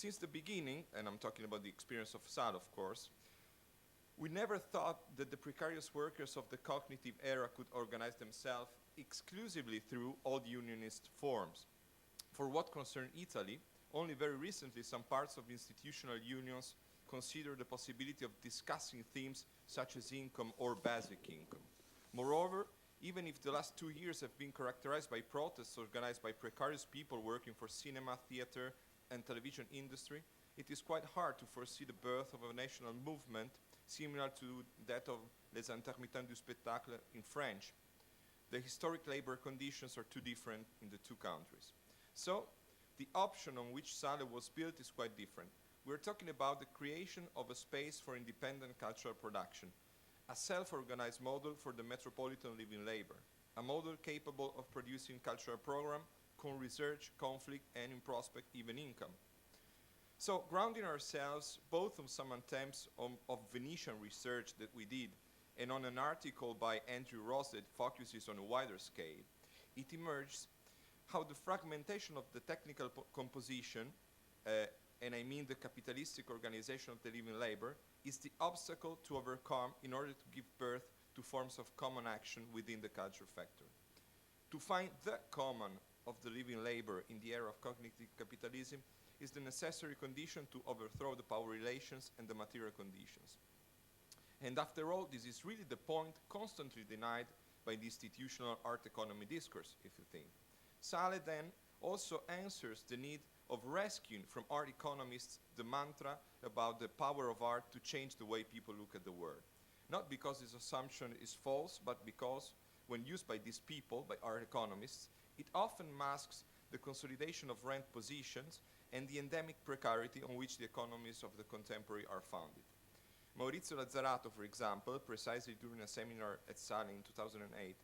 Since the beginning, and I'm talking about the experience of Sal, of course, we never thought that the precarious workers of the cognitive era could organize themselves exclusively through old unionist forms. For what concerned Italy, only very recently some parts of institutional unions consider the possibility of discussing themes such as income or basic income. Moreover, even if the last 2 years have been characterized by protests organized by precarious people working for cinema, theater, and television industry, it is quite hard to foresee the birth of a national movement similar to that of les intermittents du spectacle in French. The historic labor conditions are too different in the two countries. So, the option on which Sale was built is quite different. We're talking about the creation of a space for independent cultural production, a self-organized model for the metropolitan living labor, a model capable of producing cultural program, research, conflict, and in prospect, even income. So, grounding ourselves both on some attempts of Venetian research that we did and on an article by Andrew Ross that focuses on a wider scale, it emerged how the fragmentation of the technical composition, and I mean the capitalistic organization of the living labor, is the obstacle to overcome in order to give birth to forms of common action within the culture factor. To find the common of the living labor in the era of cognitive capitalism is the necessary condition to overthrow the power relations and the material conditions. And after all, this is really the point constantly denied by the institutional art economy discourse, if you think. Sale then also answers the need of rescuing from art economists the mantra about the power of art to change the way people look at the world. Not because this assumption is false, but because when used by these people, by art economists, it often masks the consolidation of rent positions and the endemic precarity on which the economies of the contemporary are founded. Maurizio Lazzarato, for example, precisely during a seminar at Sale in 2008,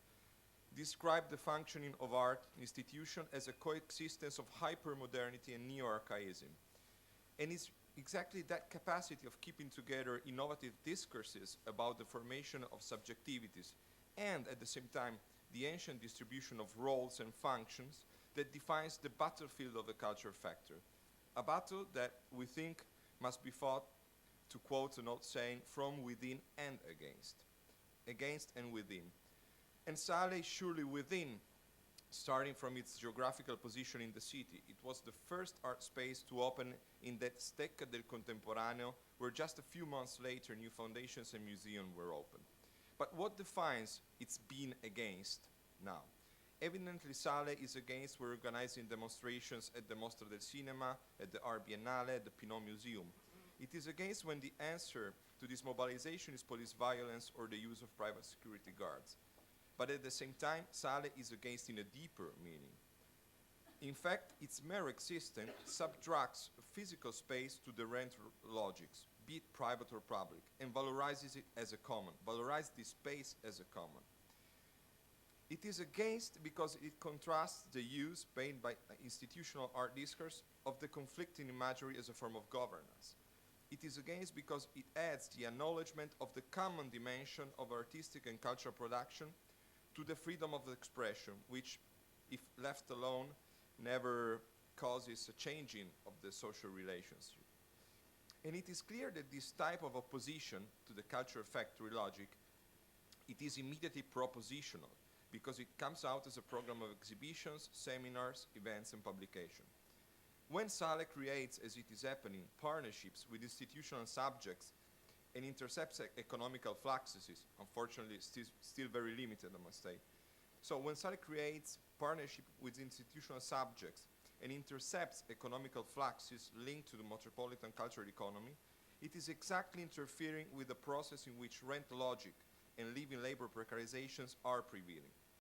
described the functioning of art institution as a coexistence of hypermodernity and neo-archaism. And it's exactly that capacity of keeping together innovative discourses about the formation of subjectivities and, at the same time, the ancient distribution of roles and functions that defines the battlefield of the culture factor. A battle that we think must be fought, to quote an old saying, from within and against and within. And Sale is surely within, starting from its geographical position in the city. It was the first art space to open in that Stecca del Contemporaneo, where just a few months later new foundations and museums were opened. But what defines its being against now? Evidently, Sale is against we're organizing demonstrations at the Mostra del Cinema, at the Art Biennale, at the Pinot Museum. It is against when the answer to this mobilization is police violence or the use of private security guards. But at the same time, Sale is against in a deeper meaning. In fact, its mere existence subtracts physical space to the rent logics, be it private or public, and valorizes it as a common, valorizes this space as a common. It is against because it contrasts the use made by institutional art discourse of the conflicting imagery as a form of governance. It is against because it adds the acknowledgement of the common dimension of artistic and cultural production to the freedom of expression, which, if left alone, never causes a changing of the social relationship. And it is clear that this type of opposition to the culture factory logic, it is immediately propositional, because it comes out as a program of exhibitions, seminars, events, and publication. When Sale creates, as it is happening, partnerships with institutional subjects and intercepts economical fluxes, unfortunately still very limited, I must say. So when Sale creates partnership with institutional subjects and intercepts economical fluxes linked to the metropolitan cultural economy, it is exactly interfering with the process in which rent logic and living labor precarizations are prevailing.